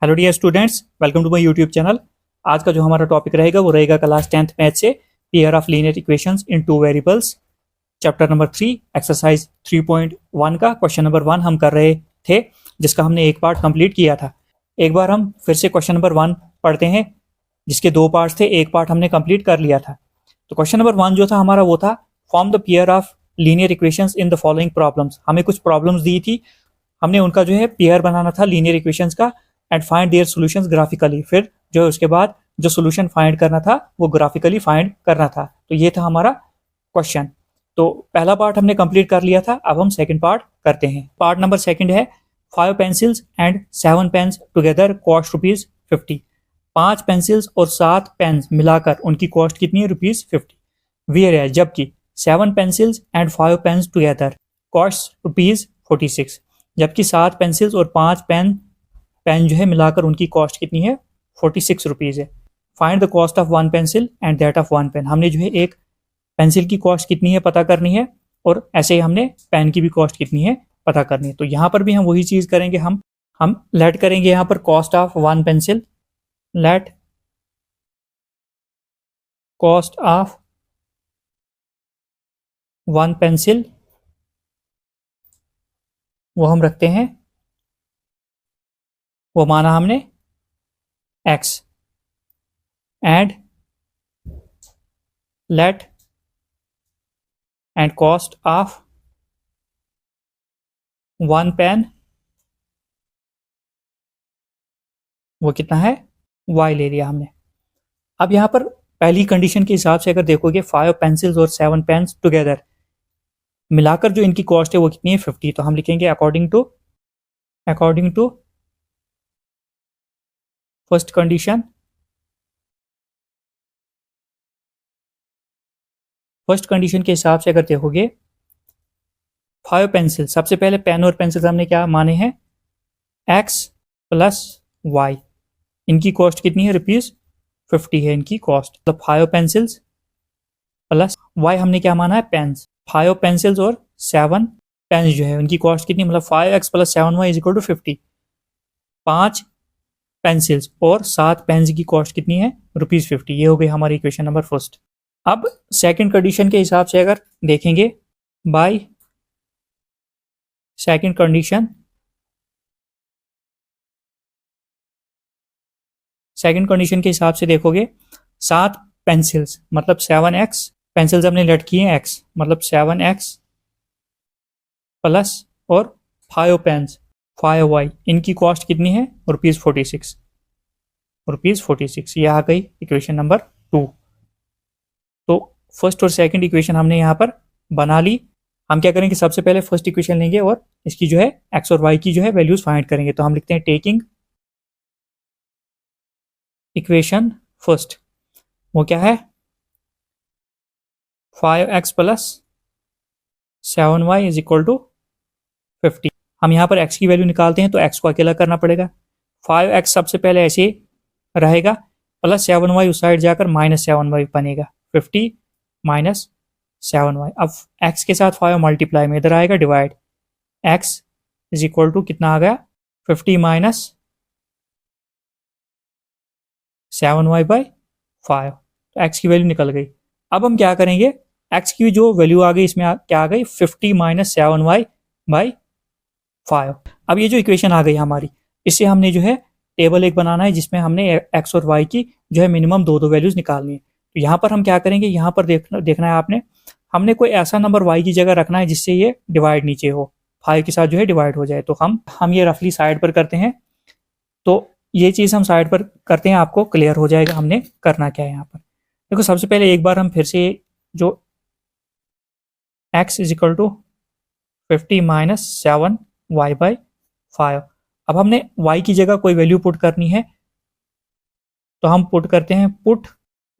Hello dear students, welcome to my YouTube channel. आज का जो हमारा टॉपिक रहेगा वो रहेगा क्लास 10th मैथ से pair of linear equations in two variables, chapter number 3, exercise 3.1 का क्वेश्चन नंबर 1 हम कर रहे थे, जिसका हमने एक पार्ट कंप्लीट किया था। एक बार हम फिर से क्वेश्चन नंबर 1 पढ़ते हैं, जिसके दो पार्ट थे। एक पार्ट हमने कंप्लीट कर लिया था। तो क्वेश्चन नंबर 1 जो था हमारा वो था, form the pair of linear equations in the following problems. हमें कुछ प्रॉब्लम्स दी थी, हमने उनका जो है पेयर बनाना था लीनियर इक्वेशंस का, and find their solutions graphically. फिर जो उसके बाद जो सॉल्यूशन फाइंड करना था वो ग्राफिकली फाइंड करना था। तो ये था हमारा क्वेश्चन। तो पहला पार्ट हमने कंप्लीट कर लिया था। अब हम सेकंड पार्ट करते हैं। पार्ट नंबर सेकंड है 5 pencils and 7 pens together cost ₹50। 5 pencils और 7 पेन्स मिलाकर उनकी कॉस्ट कितनी है? ₹50। वेयर है, जबकि 7 pencils and 5 pens together cost ₹46। जबकि 7 पेंसिल्स और 5 पेन जो है मिलाकर उनकी कॉस्ट कितनी है? ₹46 है। Find the cost of 1 pencil and that of 1 pen. हमने जो है एक पेंसिल की कॉस्ट कितनी है पता करनी है, और ऐसे ही हमने पेन की भी कॉस्ट कितनी है पता करनी है। तो यहाँ पर भी हम वही चीज़ करेंगे। हम लेट करेंगे यहाँ पर cost of 1 pencil, let cost of 1 pencil, वो हम रखते हैं, वो माना हमने x, and let and cost of 1 pen, वो कितना है? y ले लिया हमने। अब यहाँ पर पहली कंडीशन के हिसाब से अगर देखोगे, 5 पेंसिल्स और 7 पेन्स टुगेदर मिलाकर जो इनकी कॉस्ट है वो कितनी है? 50। तो हम लिखेंगे according to first condition, first condition के हिसाब से अगर देखोगे, 5 पेंसिल, सबसे पहले पेन और पेंसिल हमने क्या माने हैं? x plus y। इनकी कॉस्ट कितनी है? ₹50 है इनकी कॉस्ट। तो 5 पेंसिल्स प्लस y हमने क्या माना है? पेन्स। 5 पेंसिल्स और 7 पेन्स जो है उनकी कॉस्ट कितनी, मतलब 5x plus 7y is equal to 50। 5 pencils और 7 पेन्स की कॉस्ट कितनी है? ₹50। ये हो गई हमारी इक्वेशन नंबर फर्स्ट। अब सेकंड कंडीशन के हिसाब से अगर देखेंगे, by second condition, second condition के हिसाब से देखोगे, 7 पेंसिल्स मतलब 7x, पेंसिल्स हमने लेट किए हैं x, मतलब 7x प्लस और 5 पेन्स 5y, इनकी कॉस्ट कितनी है? ₹46। ₹46, ये आ गई इक्वेशन नंबर 2। तो फर्स्ट और सेकंड इक्वेशन हमने यहाँ पर बना ली। हम क्या करेंगे, सबसे पहले फर्स्ट इक्वेशन लेंगे और इसकी जो है x और y की जो है वैल्यूज फाइंड करेंगे। तो हम लिखते हैं टेकिंग इक्वेशन फर्स्ट, वो क्या है? 5x plus 7y is equal to 50। हम यहाँ पर x की वैल्यू निकालते हैं तो x को अकेला करना पड़ेगा। 5x सबसे पहले ऐसे रहेगा, प्लस 7y उस साइड जाकर माइनस 7y बनेगा। 50 माइनस 7y। अब x के साथ 5 मल्टीप्लाई में इधर आएगा divide, x is equal to कितना आ गया? 50 माइनस 7y बाई 5। तो x की वैल्यू निकल गई। अब हम क्या करेंगे, x की जो वैल्यू आ गई इसमें क्या आ गई? 50 माइनस 7y बाई 5। अब ये जो इक्वेशन आ गई हमारी, इससे हमने जो है टेबल एक बनाना है जिसमें हमने x और y की जो है मिनिमम दो वैल्यूज निकालनी है। तो यहाँ पर हम क्या करेंगे, यहाँ पर देखना है आपने, हमने कोई ऐसा नंबर y की जगह रखना है जिससे ये डिवाइड नीचे हो, 5 के साथ जो है डिवाइड हो जाए। तो हम ये रफली साइड पर करते हैं। तो ये चीज़ हम साइड पर करते हैं, आपको क्लियर हो जाएगा हमने करना क्या है यहाँ पर। देखो सबसे पहले एक बार हम फिर से जो x is equal to 50 minus 7y by 5, अब हमने y की जगह कोई वैल्यू पुट करनी है, तो हम पुट करते हैं put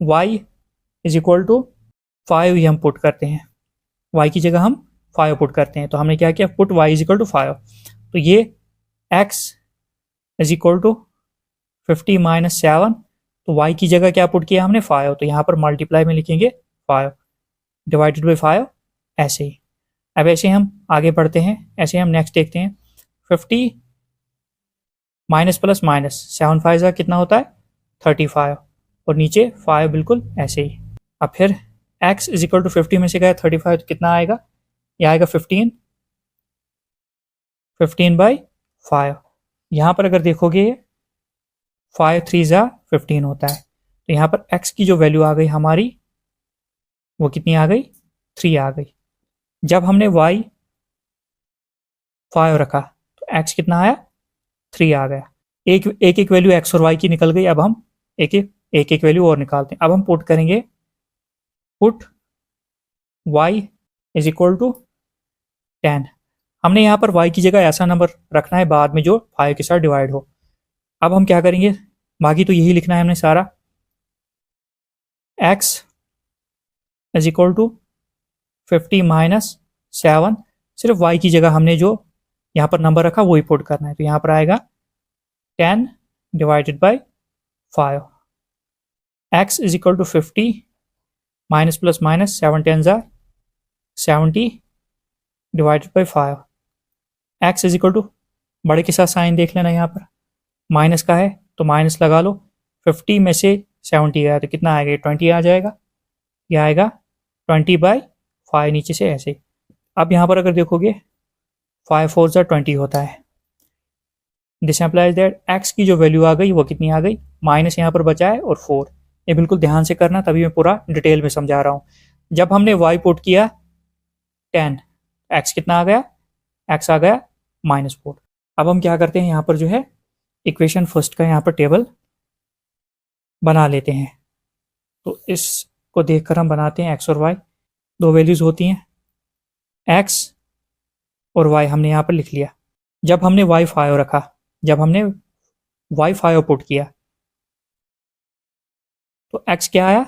y is equal to 5, ही हम पुट करते हैं, y की जगह हम 5 पुट करते हैं। तो हमने क्या किया, put y is equal to 5। तो ये x is equal to 50 minus 7, तो y की जगह क्या पुट किया हमने? 5। तो यहाँ पर मल्टीप्लाई में लिखेंगे 5 डिवाइडेड बाई 5, ऐसे ही। अब ऐसे हम आगे बढ़ते हैं, ऐसे हम नेक्स्ट देखते हैं। 50 माइनस प्लस माइनस, 7 5 जा कितना होता है 35, और नीचे 5 बिल्कुल ऐसे ही। अब फिर x इज इक्वल टू 50 में से गया 35 तो कितना आएगा, ये आएगा 15/5। यहाँ पर अगर देखोगे 5 3 जा 15 होता है, तो यहाँ पर x की जो वैल्यू आ गई हमारी वो कितनी आ गई 3 आ गई। जब हमने y 5 रखा तो x कितना आया 3 आ गया। एक एक वैल्यू x और y की निकल गई। अब हम एक एक वैल्यू और निकालते हैं। अब हम पुट करेंगे, put y is equal to 10। हमने यहाँ पर y की जगह ऐसा नंबर रखना है बाद में जो 5 के साथ डिवाइड हो। अब हम क्या करेंगे, बाकी तो यही लिखना है हमने सारा। x is equal to 50 minus 7, सिर्फ y की जगह हमने जो यहाँ पर नंबर रखा वही पुट करना है। तो यहाँ पर आएगा 10 divided by 5। x is equal to 50 minus plus minus 7 10 जा 70 divided by 5। x is equal to बड़े के साथ साइन देख लेना, यहाँ पर माइनस का है तो माइनस लगा लो। 50 में से 70 गया तो कितना आएगा 20 आ जाएगा। ये आएगा 20/5 नीचे से ऐसे। अब यहाँ पर अगर देखोगे 5 4 जा 20 होता है। दिस एम्प्लाइज दैट x की जो वैल्यू आ गई वो कितनी आ गई, माइनस यहाँ पर बचा है और 4। ये बिल्कुल ध्यान से करना, तभी मैं पूरा डिटेल में समझा रहा हूँ। जब हमने y पुट किया 10, x कितना आ गया, x आ गया -4। अब हम क्या करते हैं, यहाँ पर जो है इक्वेशन फर्स्ट का यहाँ पर टेबल बना लेते हैं। तो इसको देखकर हम बनाते हैं। x और y दो वैल्यूज होती हैं, x और y हमने यहाँ पर लिख लिया। जब हमने y 5 रखा, जब हमने y 5 पुट किया तो x क्या आया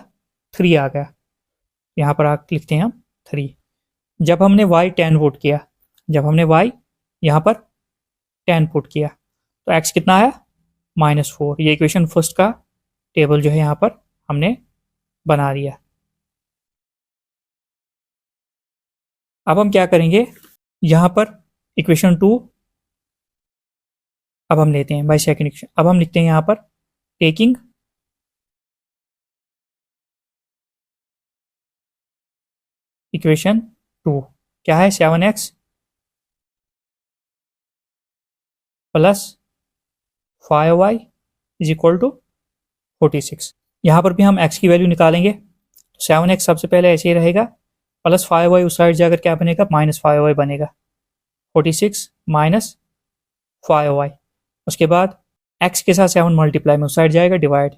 3 आ गया। यहाँ पर आकर लिखते हैं हम 3। जब हमने y 10 पुट किया, जब हमने y यहाँ पर 10 पुट किया तो x कितना आया -4। ये इक्वेशन फर्स्ट का टेबल जो है यहाँ पर हमने बना दिया। अब हम क्या करेंगे, यहाँ पर इक्वेशन 2 अब हम लेते हैं बाय सेकंड इक्वेशन। अब हम लिखते हैं यहाँ पर टेकिंग इक्वेशन 2 क्या है 7x plus 5y is equal to 46। यहाँ पर भी हम x की वैल्यू निकालेंगे। 7x सबसे पहले ऐसे ही रहेगा, प्लस 5y उस साइड जाकर क्या बनेगा -5y बनेगा। 46 माइनस 5y, उसके बाद x के साथ 7 मल्टीप्लाई में उस साइड जाएगा डिवाइड।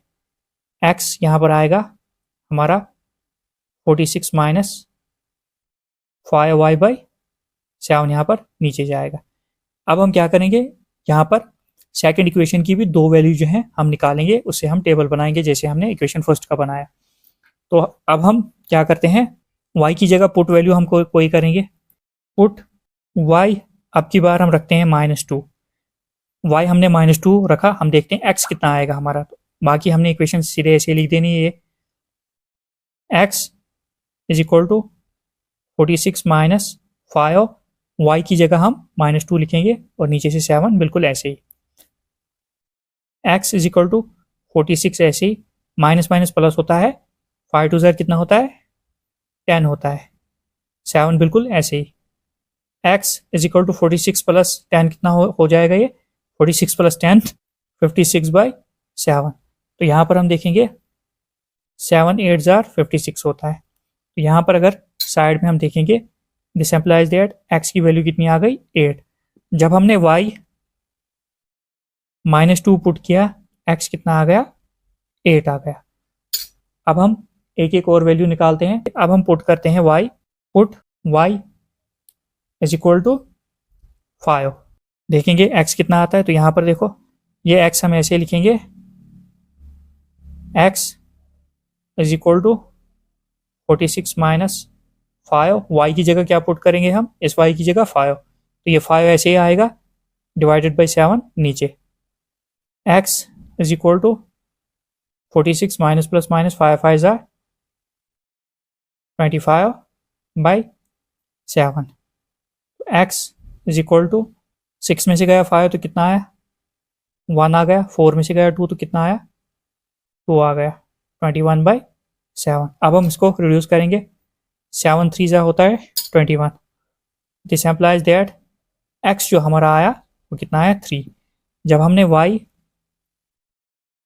x यहाँ पर आएगा हमारा 46 माइनस 5y बाई 7 यहाँ पर नीचे जाएगा। अब हम क्या करेंगे, यहाँ पर सेकंड इक्वेशन की भी दो वैल्यू जो है हम निकालेंगे, उससे हम टेबल बनाएंगे जैसे हमने इक्वेशन फर्स्ट का बनाया। तो अब हम क्या करते हैं, y की जगह पुट वैल्यू हम कोई करेंगे। पुट y अब की बार हम रखते हैं -2। y हमने -2 रखा, हम देखते हैं x कितना आएगा हमारा। तो बाकी हमने इक्वेशन सीधे ऐसे लिख देनी है। ये x is equal to 46 minus 5, y की जगह हम -2 लिखेंगे और नीचे से 7 बिल्कुल ऐसे ही। x इज इक्वल टू 46 ऐसे ही, माइनस माइनस प्लस होता है, 5 2 ज़ार कितना होता है 10 होता है, 7 बिल्कुल ऐसे ही। x is equal to 46 plus 10 कितना हो जाएगा, ये 46 प्लस 10 56/7। तो यहाँ पर हम देखेंगे 7 8 ज़ार 56 होता है। तो यहाँ पर अगर साइड में हम देखेंगे, दिस एम्प्लाइज दैट x की वैल्यू कितनी आ गई 8। जब हमने y -2 पुट किया, x कितना आ गया 8 आ गया। अब हम एक एक और वैल्यू निकालते हैं। अब हम पुट करते हैं y, put y is equal to 5। देखेंगे x कितना आता है। तो यहाँ पर देखो ये x हम ऐसे लिखेंगे, x is equal to 46 minus 5, y की जगह क्या पुट करेंगे हम, इस y की जगह 5, तो ये 5 ऐसे ही आएगा डिवाइडेड बाई 7 नीचे। x is equal to 46 minus plus minus 5 5 ज़ार 25/7। x इज इक्वल टू 6 में से गया 5 तो कितना आया 1 आ गया, 4 में से गया 2 तो कितना आया, 2 आ गया, 21/7। अब हम इसको रिड्यूस करेंगे, 7 3 जा होता है 21। दिस एम्प्लाइज दैट x जो हमारा आया वो कितना आया 3। जब हमने y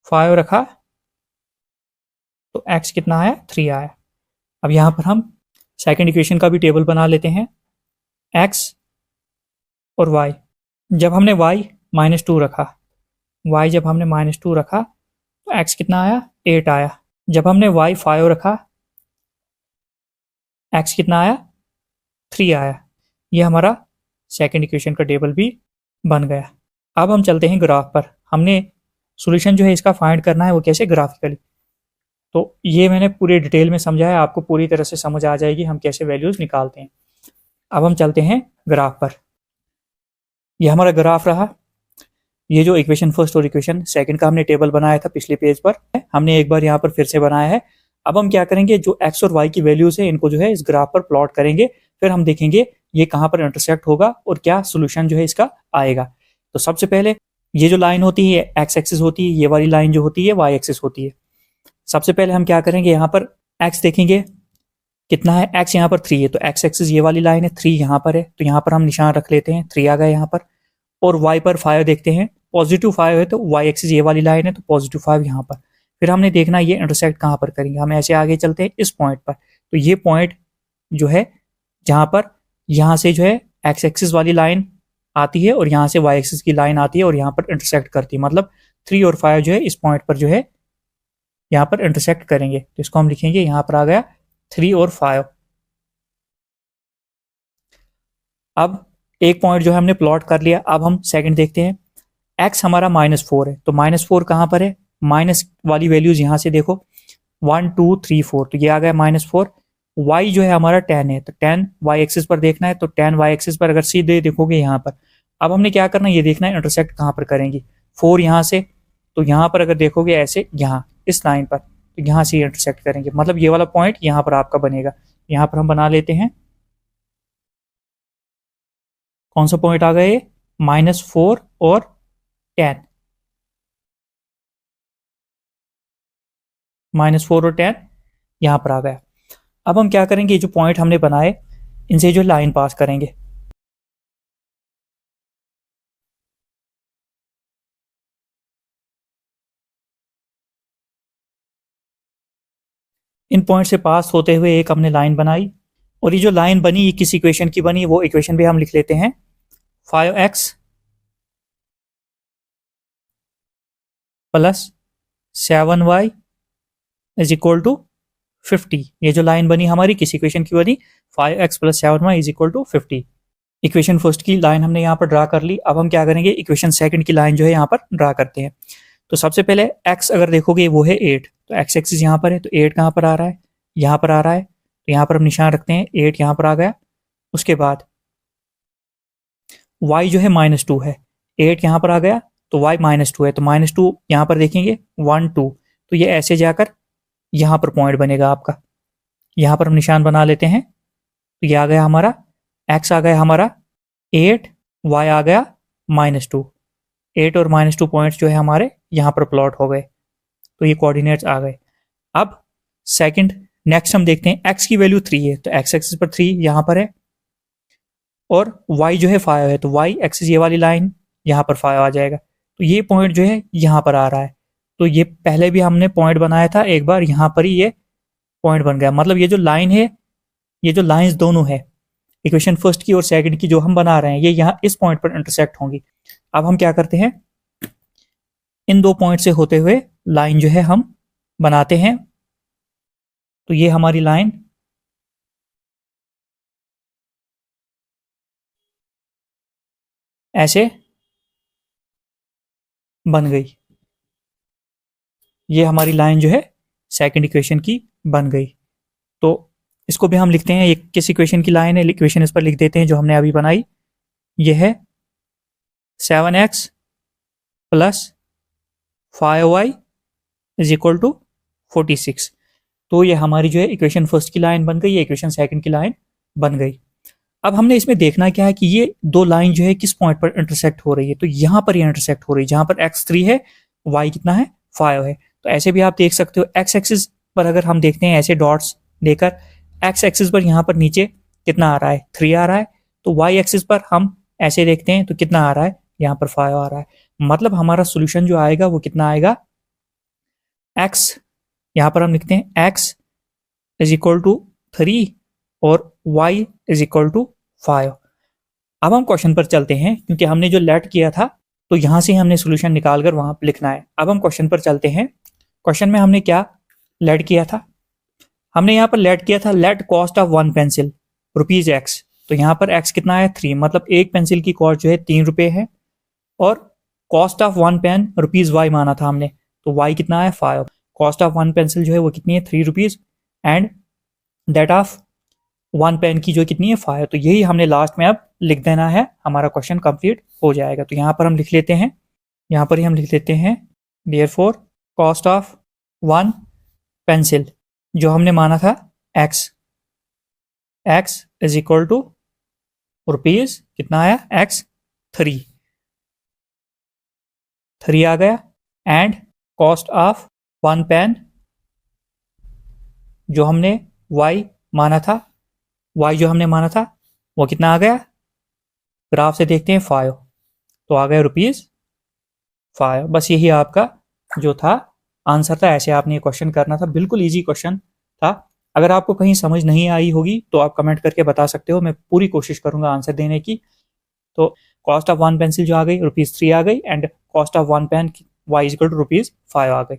5 रखा तो x कितना आया 3 आया। अब यहाँ पर हम सेकेंड इक्वेशन का भी टेबल बना लेते हैं, x और y। जब हमने y -2 रखा, y जब हमने -2 रखा तो x कितना आया 8 आया। जब हमने y 5 रखा, x कितना आया 3 आया। ये हमारा सेकेंड इक्वेशन का टेबल भी बन गया। अब हम चलते हैं ग्राफ पर। हमने सॉल्यूशन जो है इसका फाइंड करना है, वो कैसे, ग्राफिकली। तो ये मैंने पूरे डिटेल में समझाया, आपको पूरी तरह से समझ आ जाएगी हम कैसे वैल्यूज निकालते हैं। अब हम चलते हैं ग्राफ पर। ये हमारा ग्राफ रहा। ये जो इक्वेशन फर्स्ट और इक्वेशन सेकंड का हमने टेबल बनाया था पिछले पेज पर, हमने एक बार यहाँ पर फिर से बनाया है। अब हम क्या करेंगे, जो एक्स और वाई की वैल्यूज है इनको जो है इस ग्राफ पर प्लॉट करेंगे, फिर हम देखेंगे ये कहाँ पर इंटरसेक्ट होगा और क्या सोल्यूशन जो है इसका आएगा। तो सबसे पहले ये जो लाइन होती है एक्स एक्सिस होती है, ये वाली लाइन जो होती है वाई एक्सिस होती है। सबसे पहले हम क्या करेंगे, यहाँ पर एक्स देखेंगे कितना है, एक्स यहाँ पर 3 है, तो एक्स एक्सिस ये वाली लाइन है, 3 यहाँ पर है, तो यहाँ पर हम निशान रख लेते हैं, 3 आ गया यहाँ पर। और वाई पर 5 देखते हैं, +5 है, तो वाई एक्सिस ये वाली लाइन है, तो +5 यहाँ पर। फिर हमने देखना ये इंटरसेक्ट कहाँ पर करेंगे। हम ऐसे आगे चलते हैं इस पॉइंट पर, तो ये पॉइंट जो है जहाँ पर यहाँ से जो है एक्स एक्सिस वाली लाइन आती है और यहाँ से वाई एक्सिस की लाइन आती है और यहाँ पर इंटरसेक्ट करती है, मतलब 3 और 5 जो है इस पॉइंट पर जो है यहाँ पर इंटरसेक्ट करेंगे। तो इसको हम लिखेंगे, यहाँ पर आ गया 3 और 5। अब एक पॉइंट जो है हमने प्लॉट कर लिया। अब हम सेकंड देखते हैं, एक्स हमारा -4 है, तो -4 कहाँ पर है, माइनस वाली वैल्यूज यहाँ से देखो 1 2 3 4, तो ये आ गया -4। y जो है हमारा 10 है, तो 10 y एक्सिस पर देखना है, तो 10 y एक्सिस पर अगर सीधे देखोगे यहाँ पर। अब हमने क्या करना है, ये देखना है इंटरसेक्ट कहाँ पर करेंगी। 4 यहाँ से, तो यहाँ पर अगर देखोगे ऐसे यहाँ इस लाइन पर, तो यहाँ से इंटरसेक्ट करेंगे, मतलब ये वाला पॉइंट यहाँ पर आपका बनेगा। यहाँ पर हम बना लेते हैं, कौन सा पॉइंट आ गया ये, -4 और 10, -4 और 10 यहाँ पर आ गया। अब हम क्या करेंगे, जो पॉइंट हमने बनाए इनसे जो लाइन पास करेंगे। इन पॉइंट से पास होते हुए एक हमने लाइन बनाई, और ये जो लाइन बनी ये किस इक्वेशन की बनी, वो इक्वेशन भी हम लिख लेते हैं, 5x + 7y = 50। ये जो लाइन बनी हमारी किस इक्वेशन की बनी, 5x + 7y = 50। इक्वेशन फर्स्ट की लाइन हमने यहाँ पर ड्रा कर ली। अब हम क्या करेंगे, इक्वेशन सेकंड की लाइन जो है यहाँ पर ड्रा करते हैं। तो सबसे पहले x अगर देखोगे वो है 8, तो x एक्सिस यहाँ पर है, तो 8 कहाँ पर आ रहा है, यहाँ पर आ रहा है, तो यहाँ पर हम निशान रखते हैं, 8 यहाँ पर आ गया। उसके बाद y जो है -2 है, 8 यहाँ पर आ गया, तो y -2 है, तो -2 यहाँ पर देखेंगे 1 2, तो ये ऐसे जाकर यहाँ पर पॉइंट बनेगा आपका। यहाँ पर हम निशान बना लेते हैं, तो ये आ गया हमारा x आ गया हमारा 8, y आ गया -2। 8 और -2 पॉइंट्स जो है हमारे यहाँ पर प्लॉट हो गए, तो ये कोऑर्डिनेट्स आ गए। अब सेकंड नेक्स्ट हम देखते हैं, x की वैल्यू 3 है, तो x एक्सिस पर 3 यहाँ पर है, और y जो है 5 है, तो y एक्सिस ये वाली लाइन यहाँ पर 5 आ जाएगा। तो ये पॉइंट जो है यहाँ पर आ रहा है, तो ये पहले भी हमने पॉइंट बनाया था एक बार, यहाँ पर ही ये पॉइंट बन गया। मतलब ये जो लाइन है, ये जो लाइंस दोनों है इक्वेशन फर्स्ट की और सेकंड की जो हम बना रहे हैं, ये यहाँ इस पॉइंट पर इंटरसेक्ट होंगी। अब हम क्या करते हैं, इन दो पॉइंट से होते हुए लाइन जो है हम बनाते हैं। तो ये हमारी लाइन ऐसे बन गई। ये हमारी लाइन जो है सेकंड इक्वेशन की बन गई। तो इसको भी हम लिखते हैं, ये किस इक्वेशन की लाइन है, इक्वेशन इस पर लिख देते हैं जो हमने अभी बनाई। ये है 7x + 5y = 46। तो ये हमारी जो है इक्वेशन फर्स्ट की लाइन बन गई, ये इक्वेशन सेकंड की लाइन बन गई। अब हमने इसमें देखना क्या है कि ये दो लाइन जो है किस पॉइंट पर इंटरसेक्ट हो रही है, तो यहाँ पर ये इंटरसेक्ट हो रही है जहाँ पर x3 है, y कितना है 5 है। तो ऐसे भी आप देख सकते हो x एक्सिस पर अगर हम देखते हैं ऐसे डॉट्स लेकर, x एक्सिस पर यहाँ पर नीचे कितना आ रहा है 3 आ रहा है, तो y एक्सिस पर हम ऐसे देखते हैं तो कितना आ रहा है यहाँ पर 5 आ रहा है। मतलब हमारा सोल्यूशन जो आएगा वो कितना आएगा, x यहाँ पर हम लिखते हैं x इज इक्वल टू 3 और y इज इक्वल टू 5। अब हम क्वेश्चन पर चलते हैं, क्योंकि हमने जो लेट किया था तो यहां से हमने सोल्यूशन निकालकर वहां लिखना है। अब हम क्वेश्चन पर चलते हैं। क्वेश्चन में हमने क्या लेट किया था, हमने यहाँ पर लेट किया था late cost of one pencil rupees x। तो यहाँ पर x कितना है 3, मतलब एक पेंसिल की कॉस्ट जो है 3 रुपये है, और cost of one pen rupees y माना था हमने, तो y कितना है 5। कॉस्ट ऑफ वन पेंसिल जो है वो कितनी है 3 rupees, and that of one pen की जो कितनी है 5। तो यही हमने लास्ट में अब लिख देना है, हमारा क्वेश्चन कंप्लीट हो जाएगा। तो यहाँ पर हम लिख लेते हैं, यहाँ पर ही हम लिख लेते हैं therefore cost of one pencil जो हमने माना था x is equal to rupees कितना आया x3 आ गया, and cost of one pen जो हमने y माना था, y जो हमने माना था वो कितना आ गया, ग्राफ से देखते हैं 5, तो आ गया रुपीज 5। बस यही आपका जो था आंसर था, ऐसे आपने ये क्वेश्चन करना था, बिल्कुल इजी क्वेश्चन था। अगर आपको कहीं समझ नहीं आई होगी तो आप कमेंट करके बता सकते हो, मैं पूरी कोशिश करूंगा आंसर देने की। तो कॉस्ट ऑफ वन पेंसिल जो आ गई रुपीज 3 आ गई, and cost of one pen y equal to rupees 5 आ गई।